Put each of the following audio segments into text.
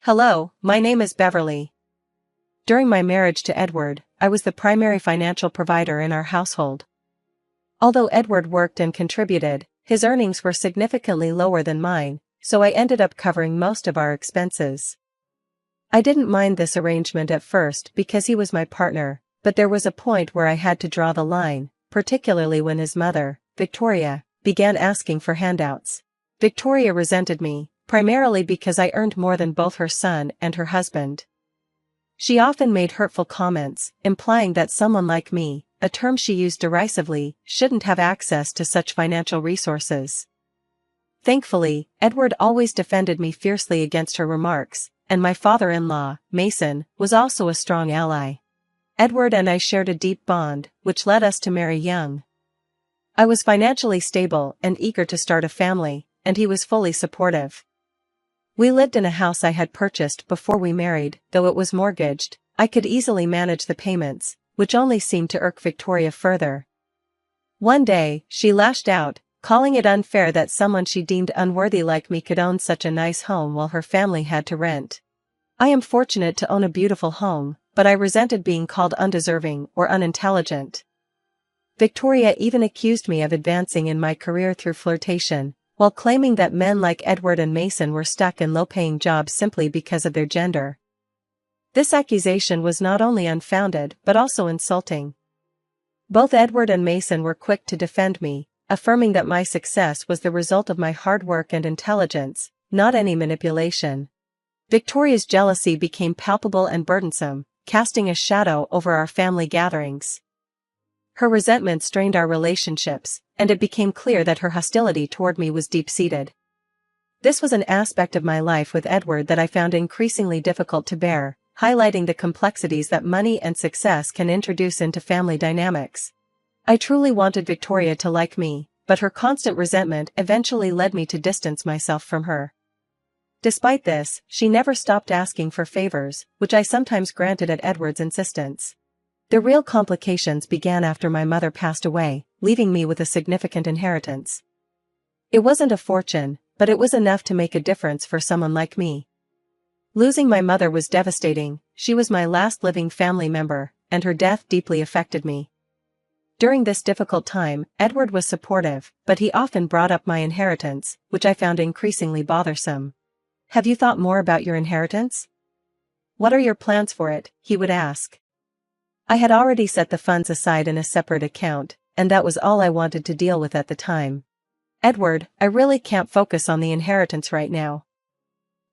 Hello, my name is Beverly. During my marriage to Edward, I was the primary financial provider in our household. Although Edward worked and contributed, his earnings were significantly lower than mine, so I ended up covering most of our expenses. I didn't mind this arrangement at first because he was my partner, but there was a point where I had to draw the line, particularly when his mother, Victoria, began asking for handouts. Victoria resented me, primarily because I earned more than both her son and her husband. She often made hurtful comments, implying that someone like me, a term she used derisively, shouldn't have access to such financial resources. Thankfully, Edward always defended me fiercely against her remarks, and my father-in-law, Mason, was also a strong ally. Edward and I shared a deep bond, which led us to marry young. I was financially stable and eager to start a family, and he was fully supportive. We lived in a house I had purchased before we married. Though it was mortgaged, I could easily manage the payments, which only seemed to irk Victoria further. One day, she lashed out, calling it unfair that someone she deemed unworthy like me could own such a nice home while her family had to rent. I am fortunate to own a beautiful home, but I resented being called undeserving or unintelligent. Victoria even accused me of advancing in my career through flirtation, while claiming that men like Edward and Mason were stuck in low-paying jobs simply because of their gender. This accusation was not only unfounded but also insulting. Both Edward and Mason were quick to defend me, affirming that my success was the result of my hard work and intelligence, not any manipulation. Victoria's jealousy became palpable and burdensome, casting a shadow over our family gatherings. Her resentment strained our relationships, and it became clear that her hostility toward me was deep-seated. This was an aspect of my life with Edward that I found increasingly difficult to bear, highlighting the complexities that money and success can introduce into family dynamics. I truly wanted Victoria to like me, but her constant resentment eventually led me to distance myself from her. Despite this, she never stopped asking for favors, which I sometimes granted at Edward's insistence. The real complications began after my mother passed away, leaving me with a significant inheritance. It wasn't a fortune, but it was enough to make a difference for someone like me. Losing my mother was devastating. She was my last living family member, and her death deeply affected me. During this difficult time, Edward was supportive, but he often brought up my inheritance, which I found increasingly bothersome. "Have you thought more about your inheritance? What are your plans for it?" he would ask. I had already set the funds aside in a separate account, and that was all I wanted to deal with at the time. "Edward, I really can't focus on the inheritance right now.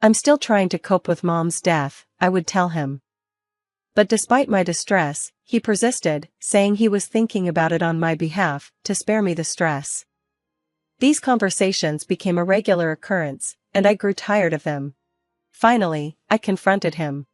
I'm still trying to cope with Mom's death," I would tell him. But despite my distress, he persisted, saying he was thinking about it on my behalf, to spare me the stress. These conversations became a regular occurrence, and I grew tired of them. Finally, I confronted him.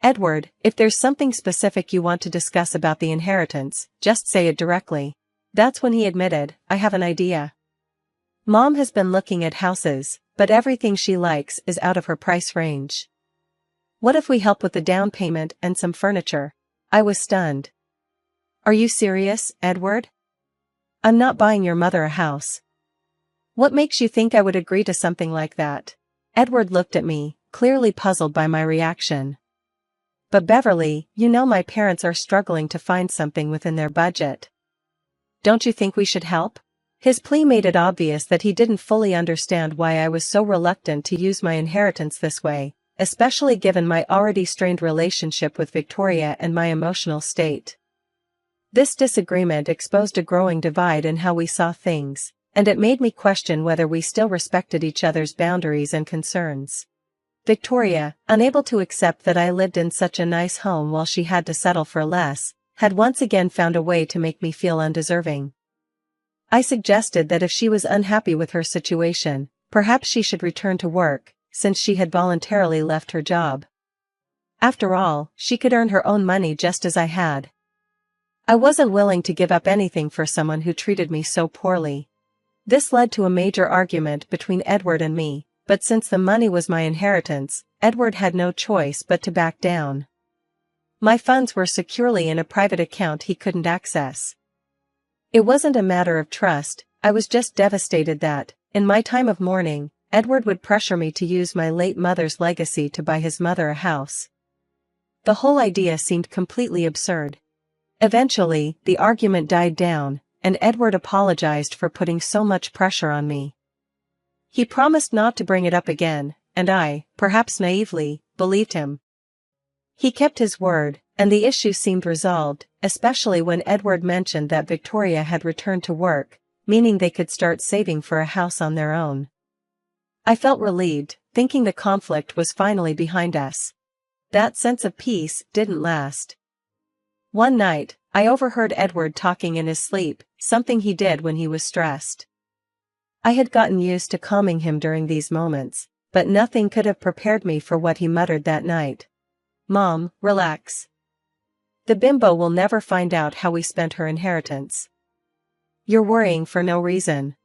"Edward, if there's something specific you want to discuss about the inheritance, just say it directly." That's when he admitted, "I have an idea. Mom has been looking at houses, but everything she likes is out of her price range. What if we help with the down payment and some furniture?" I was stunned. "Are you serious, Edward? I'm not buying your mother a house. What makes you think I would agree to something like that?" Edward looked at me, clearly puzzled by my reaction. "But Beverly, you know my parents are struggling to find something within their budget. Don't you think we should help?" His plea made it obvious that he didn't fully understand why I was so reluctant to use my inheritance this way, especially given my already strained relationship with Victoria and my emotional state. This disagreement exposed a growing divide in how we saw things, and it made me question whether we still respected each other's boundaries and concerns. Victoria, unable to accept that I lived in such a nice home while she had to settle for less, had once again found a way to make me feel undeserving. I suggested that if she was unhappy with her situation, perhaps she should return to work, since she had voluntarily left her job. After all, she could earn her own money just as I had. I wasn't willing to give up anything for someone who treated me so poorly. This led to a major argument between Edward and me, but since the money was my inheritance, Edward had no choice but to back down. My funds were securely in a private account he couldn't access. It wasn't a matter of trust, I was just devastated that, in my time of mourning, Edward would pressure me to use my late mother's legacy to buy his mother a house. The whole idea seemed completely absurd. Eventually, the argument died down, and Edward apologized for putting so much pressure on me. He promised not to bring it up again, and I, perhaps naively, believed him. He kept his word, and the issue seemed resolved, especially when Edward mentioned that Victoria had returned to work, meaning they could start saving for a house on their own. I felt relieved, thinking the conflict was finally behind us. That sense of peace didn't last. One night, I overheard Edward talking in his sleep, something he did when he was stressed. I had gotten used to calming him during these moments, but nothing could have prepared me for what he muttered that night. "Mom, relax. The bimbo will never find out how we spent her inheritance. You're worrying for no reason.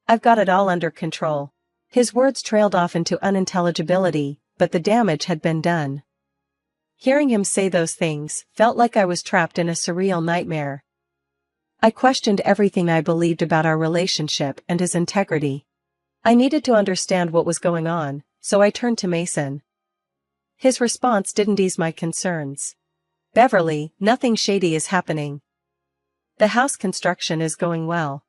I've got it all under control." His words trailed off into unintelligibility, but the damage had been done. Hearing him say those things felt like I was trapped in a surreal nightmare. I questioned everything I believed about our relationship and his integrity. I needed to understand what was going on, so I turned to Mason. His response didn't ease my concerns. "Beverly, nothing shady is happening. The house construction is going well.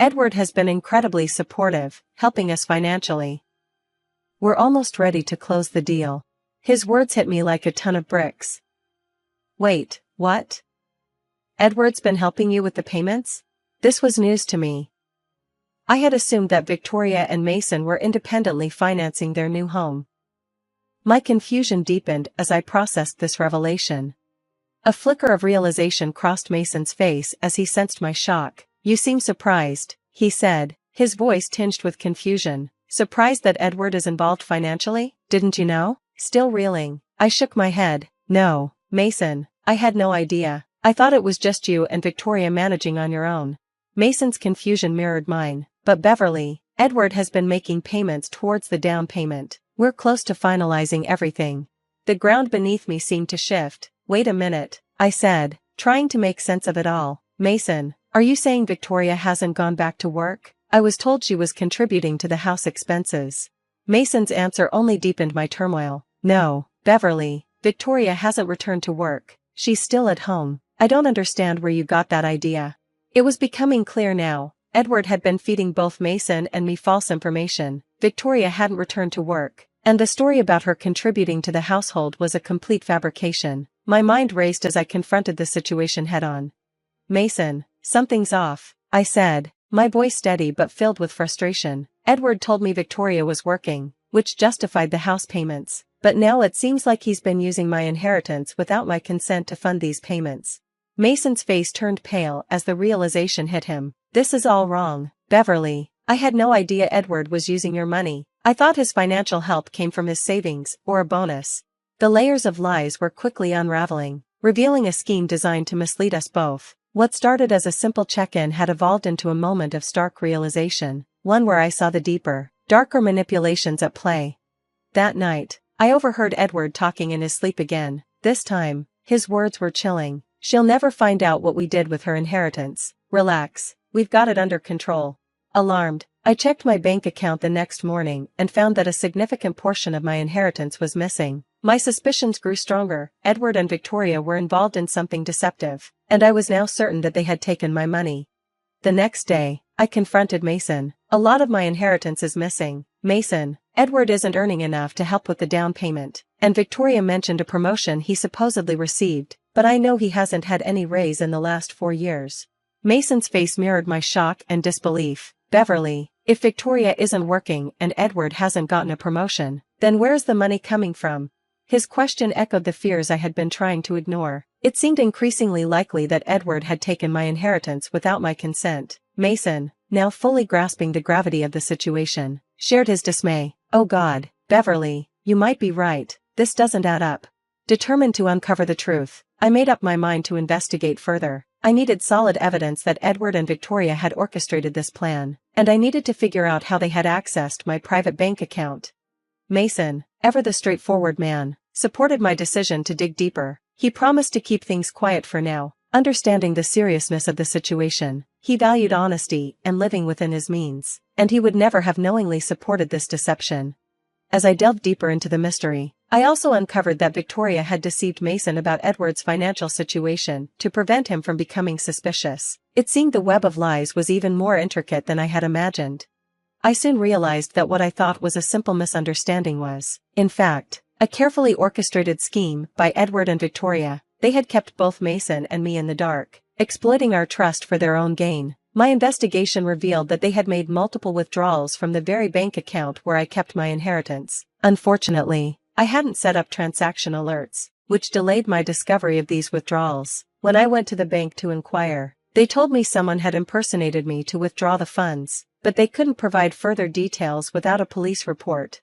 Edward has been incredibly supportive, helping us financially. We're almost ready to close the deal." His words hit me like a ton of bricks. "Wait, what? Edward's been helping you with the payments?" This was news to me. I had assumed that Victoria and Mason were independently financing their new home. My confusion deepened as I processed this revelation. A flicker of realization crossed Mason's face as he sensed my shock. "You seem surprised," he said, his voice tinged with confusion. "Surprised that Edward is involved financially? Didn't you know?" Still reeling, I shook my head. "No, Mason, I had no idea. I thought it was just you and Victoria managing on your own." Mason's confusion mirrored mine. "But Beverly, Edward has been making payments towards the down payment. We're close to finalizing everything." The ground beneath me seemed to shift. "Wait a minute," I said, trying to make sense of it all. "Mason, are you saying Victoria hasn't gone back to work? I was told she was contributing to the house expenses." Mason's answer only deepened my turmoil. "No, Beverly, Victoria hasn't returned to work. She's still at home. I don't understand where you got that idea." It was becoming clear now. Edward had been feeding both Mason and me false information. Victoria hadn't returned to work, and the story about her contributing to the household was a complete fabrication. My mind raced as I confronted the situation head-on. "Mason, something's off," I said, my voice steady but filled with frustration. "Edward told me Victoria was working, which justified the house payments. But now it seems like he's been using my inheritance without my consent to fund these payments." Mason's face turned pale as the realization hit him. "This is all wrong, Beverly. I had no idea Edward was using your money. I thought his financial help came from his savings, or a bonus." The layers of lies were quickly unraveling, revealing a scheme designed to mislead us both. What started as a simple check-in had evolved into a moment of stark realization, one where I saw the deeper, darker manipulations at play. That night, I overheard Edward talking in his sleep again. This time, his words were chilling. "She'll never find out what we did with her inheritance. Relax, we've got it under control." Alarmed, I checked my bank account the next morning and found that a significant portion of my inheritance was missing. My suspicions grew stronger. Edward and Victoria were involved in something deceptive, and I was now certain that they had taken my money. The next day, I confronted Mason. "A lot of my inheritance is missing, Mason. Edward isn't earning enough to help with the down payment, and Victoria mentioned a promotion he supposedly received, but I know he hasn't had any raise in the last 4 years." Mason's face mirrored my shock and disbelief. "Beverly, if Victoria isn't working and Edward hasn't gotten a promotion, then where's the money coming from?" His question echoed the fears I had been trying to ignore. It seemed increasingly likely that Edward had taken my inheritance without my consent. Mason, now fully grasping the gravity of the situation, shared his dismay. "Oh God, Beverly, you might be right. This doesn't add up." Determined to uncover the truth, I made up my mind to investigate further. I needed solid evidence that Edward and Victoria had orchestrated this plan, and I needed to figure out how they had accessed my private bank account. Mason, ever the straightforward man, supported my decision to dig deeper. He promised to keep things quiet for now, understanding the seriousness of the situation. He valued honesty and living within his means, and he would never have knowingly supported this deception. As I delved deeper into the mystery, I also uncovered that Victoria had deceived Mason about Edward's financial situation to prevent him from becoming suspicious. It seemed the web of lies was even more intricate than I had imagined. I soon realized that what I thought was a simple misunderstanding was, in fact, a carefully orchestrated scheme by Edward and Victoria. They had kept both Mason and me in the dark, exploiting our trust for their own gain. My investigation revealed that they had made multiple withdrawals from the very bank account where I kept my inheritance. Unfortunately, I hadn't set up transaction alerts, which delayed my discovery of these withdrawals. When I went to the bank to inquire, they told me someone had impersonated me to withdraw the funds, but they couldn't provide further details without a police report.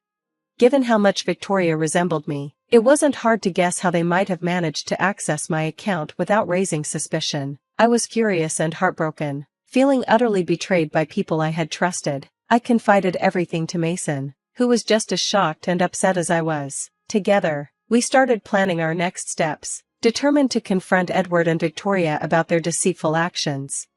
Given how much Victoria resembled me, it wasn't hard to guess how they might have managed to access my account without raising suspicion. I was furious and heartbroken. Feeling utterly betrayed by people I had trusted, I confided everything to Mason, who was just as shocked and upset as I was. Together, we started planning our next steps, determined to confront Edward and Victoria about their deceitful actions.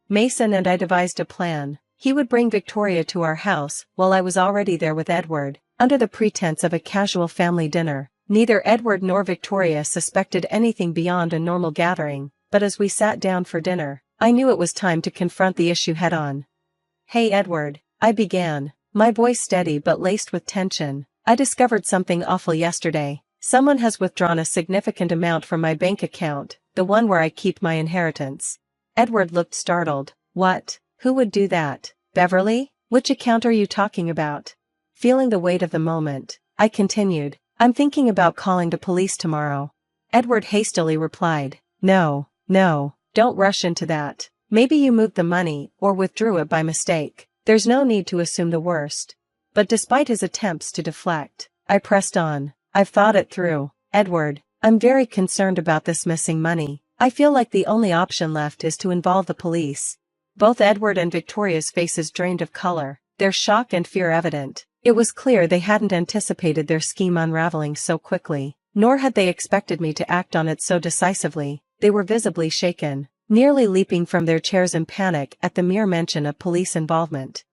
Mason and I devised a plan. He would bring Victoria to our house while I was already there with Edward, under the pretense of a casual family dinner. Neither Edward nor Victoria suspected anything beyond a normal gathering, but as we sat down for dinner, I knew it was time to confront the issue head-on. "Hey Edward," I began, my voice steady but laced with tension. "I discovered something awful yesterday. Someone has withdrawn a significant amount from my bank account, the one where I keep my inheritance." Edward looked startled. "What? Who would do that? Beverly? Which account are you talking about?" Feeling the weight of the moment, I continued, "I'm thinking about calling the police tomorrow." Edward hastily replied, No, don't rush into that. Maybe you moved the money or withdrew it by mistake. There's no need to assume the worst." But despite his attempts to deflect, I pressed on. "I've thought it through, Edward. I'm very concerned about this missing money. I feel like the only option left is to involve the police." Both Edward and Victoria's faces drained of color, their shock and fear evident. It was clear they hadn't anticipated their scheme unraveling so quickly, nor had they expected me to act on it so decisively. They were visibly shaken, nearly leaping from their chairs in panic at the mere mention of police involvement.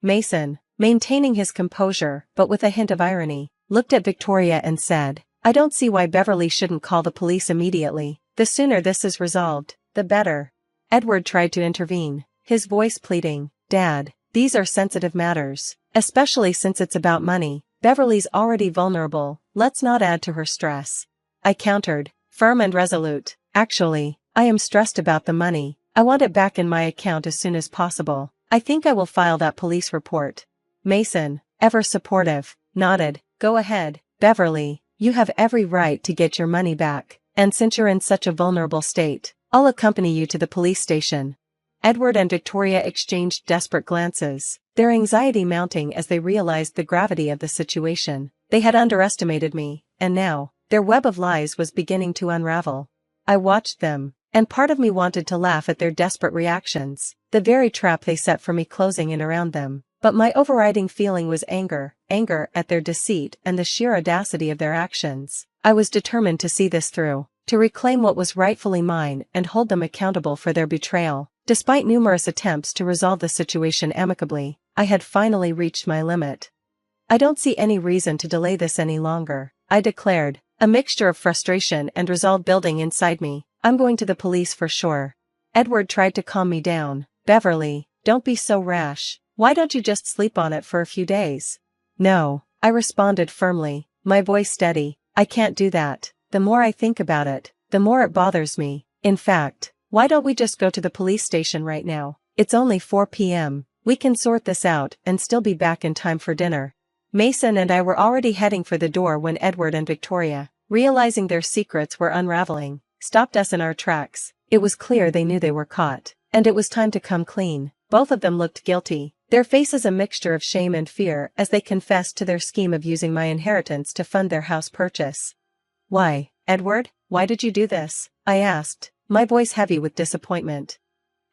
Mason, maintaining his composure but with a hint of irony, looked at Victoria and said, "I don't see why Beverly shouldn't call the police immediately. The sooner this is resolved, the better." Edward tried to intervene, his voice pleading, "Dad, these are sensitive matters, especially since it's about money. Beverly's already vulnerable, let's not add to her stress." I countered, firm and resolute, "Actually, I am stressed about the money. I want it back in my account as soon as possible. I think I will file that police report." Mason, ever supportive, nodded, "Go ahead, Beverly, you have every right to get your money back, and since you're in such a vulnerable state, I'll accompany you to the police station." Edward and Victoria exchanged desperate glances, their anxiety mounting as they realized the gravity of the situation. They had underestimated me, and now, their web of lies was beginning to unravel. I watched them, and part of me wanted to laugh at their desperate reactions, the very trap they set for me closing in around them. But my overriding feeling was anger at their deceit and the sheer audacity of their actions. I was determined to see this through, to reclaim what was rightfully mine and hold them accountable for their betrayal. Despite numerous attempts to resolve the situation amicably, I had finally reached my limit. "I don't see any reason to delay this any longer," I declared, a mixture of frustration and resolve building inside me. "I'm going to the police for sure." Edward tried to calm me down. "Beverly, don't be so rash. Why don't you just sleep on it for a few days?" "No," I responded firmly, my voice steady, "I can't do that. The more I think about it, the more it bothers me. In fact, why don't we just go to the police station right now? It's only 4 p.m. We can sort this out and still be back in time for dinner." Mason and I were already heading for the door when Edward and Victoria, realizing their secrets were unraveling, stopped us in our tracks. It was clear they knew they were caught, and it was time to come clean. Both of them looked guilty, their faces a mixture of shame and fear as they confessed to their scheme of using my inheritance to fund their house purchase. "Why, Edward, why did you do this?" I asked, my voice heavy with disappointment.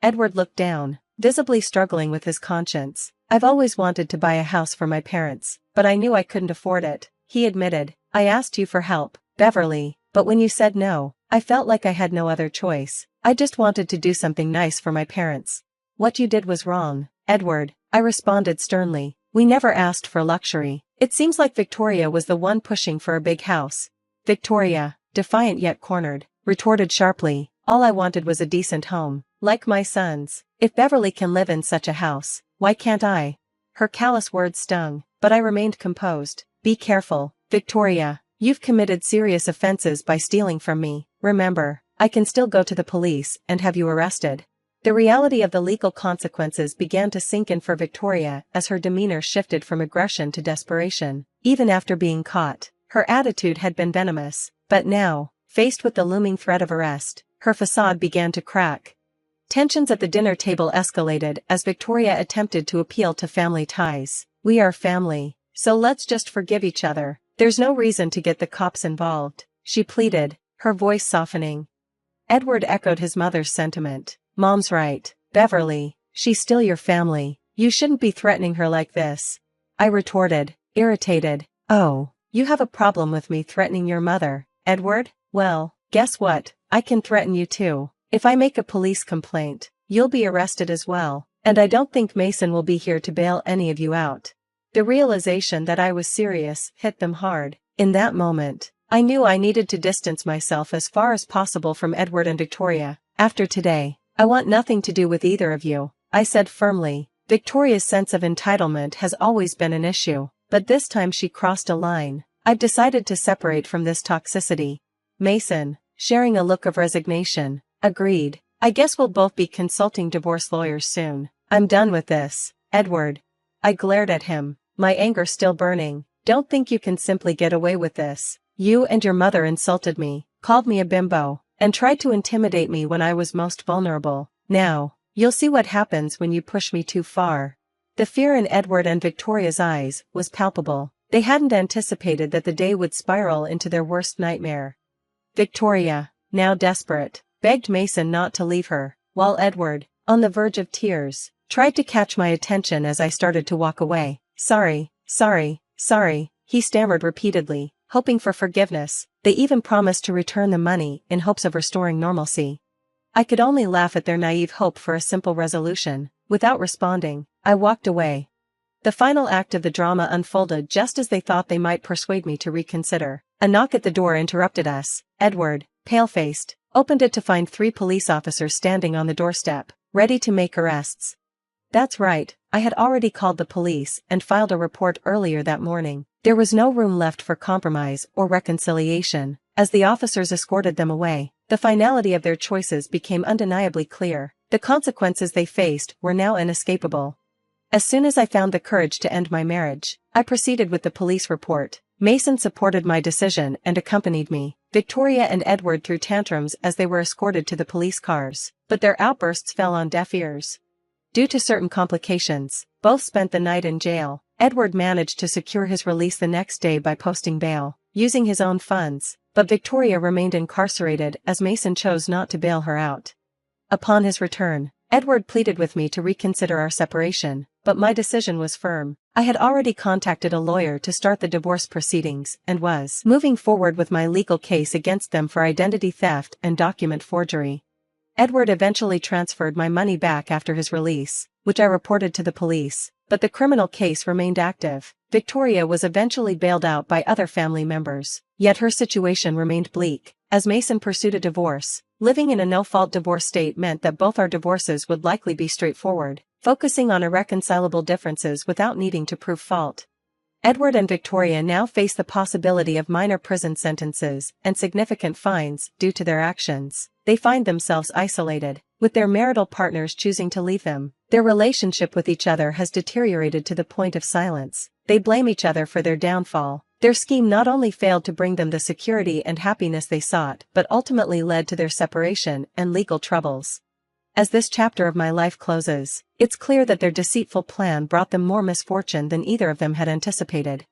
Edward looked down, visibly struggling with his conscience. "I've always wanted to buy a house for my parents, but I knew I couldn't afford it," he admitted. "I asked you for help, Beverly, but when you said no, I felt like I had no other choice. I just wanted to do something nice for my parents." What you did was wrong, Edward, I responded sternly. We never asked for luxury. It seems like Victoria was the one pushing for a big house. Victoria, defiant yet cornered, retorted sharply, all I wanted was a decent home, like my son's. If Beverly can live in such a house, why can't I? Her callous words stung, but I remained composed. Be careful, Victoria. You've committed serious offenses by stealing from me. Remember, I can still go to the police and have you arrested. The reality of the legal consequences began to sink in for Victoria as her demeanor shifted from aggression to desperation. Even after being caught, her attitude had been venomous, but now, faced with the looming threat of arrest, her facade began to crack. Tensions at the dinner table escalated as Victoria attempted to appeal to family ties. We are family, so let's just forgive each other. There's no reason to get the cops involved, she pleaded, her voice softening. Edward echoed his mother's sentiment. Mom's right, Beverly, she's still your family. You shouldn't be threatening her like this. I retorted, irritated. Oh, you have a problem with me threatening your mother, Edward? Well, guess what? I can threaten you too. If I make a police complaint, you'll be arrested as well, and I don't think Mason will be here to bail any of you out. The realization that I was serious hit them hard. In that moment, I knew I needed to distance myself as far as possible from Edward and Victoria. After today, I want nothing to do with either of you, I said firmly. Victoria's sense of entitlement has always been an issue, but this time she crossed a line. I've decided to separate from this toxicity. Mason, sharing a look of resignation, agreed. I guess we'll both be consulting divorce lawyers soon. I'm done with this, Edward. I glared at him, my anger still burning. Don't think you can simply get away with this. You and your mother insulted me, called me a bimbo, and tried to intimidate me when I was most vulnerable. Now, you'll see what happens when you push me too far. The fear in Edward and Victoria's eyes was palpable. They hadn't anticipated that the day would spiral into their worst nightmare. Victoria, now desperate, begged Mason not to leave her, while Edward, on the verge of tears, tried to catch my attention as I started to walk away. Sorry, he stammered repeatedly, hoping for forgiveness. They even promised to return the money in hopes of restoring normalcy. I could only laugh at their naive hope for a simple resolution. Without responding, I walked away. The final act of the drama unfolded just as they thought they might persuade me to reconsider. A knock at the door interrupted us. Edward, pale-faced, opened it to find 3 police officers standing on the doorstep, ready to make arrests. That's right, I had already called the police and filed a report earlier that morning. There was no room left for compromise or reconciliation. As the officers escorted them away, the finality of their choices became undeniably clear. The consequences they faced were now inescapable. As soon as I found the courage to end my marriage, I proceeded with the police report. Mason supported my decision and accompanied me. Victoria and Edward threw tantrums as they were escorted to the police cars, but their outbursts fell on deaf ears. Due to certain complications, both spent the night in jail. Edward managed to secure his release the next day by posting bail, using his own funds, but Victoria remained incarcerated as Mason chose not to bail her out. Upon his return, Edward pleaded with me to reconsider our separation, but my decision was firm. I had already contacted a lawyer to start the divorce proceedings and was moving forward with my legal case against them for identity theft and document forgery. Edward eventually transferred my money back after his release, which I reported to the police, but the criminal case remained active. Victoria was eventually bailed out by other family members, yet her situation remained bleak. As Mason pursued a divorce, living in a no-fault divorce state meant that both our divorces would likely be straightforward, focusing on irreconcilable differences without needing to prove fault. Edward and Victoria now face the possibility of minor prison sentences and significant fines due to their actions. They find themselves isolated, with their marital partners choosing to leave them. Their relationship with each other has deteriorated to the point of silence. They blame each other for their downfall. Their scheme not only failed to bring them the security and happiness they sought, but ultimately led to their separation and legal troubles. As this chapter of my life closes, it's clear that their deceitful plan brought them more misfortune than either of them had anticipated.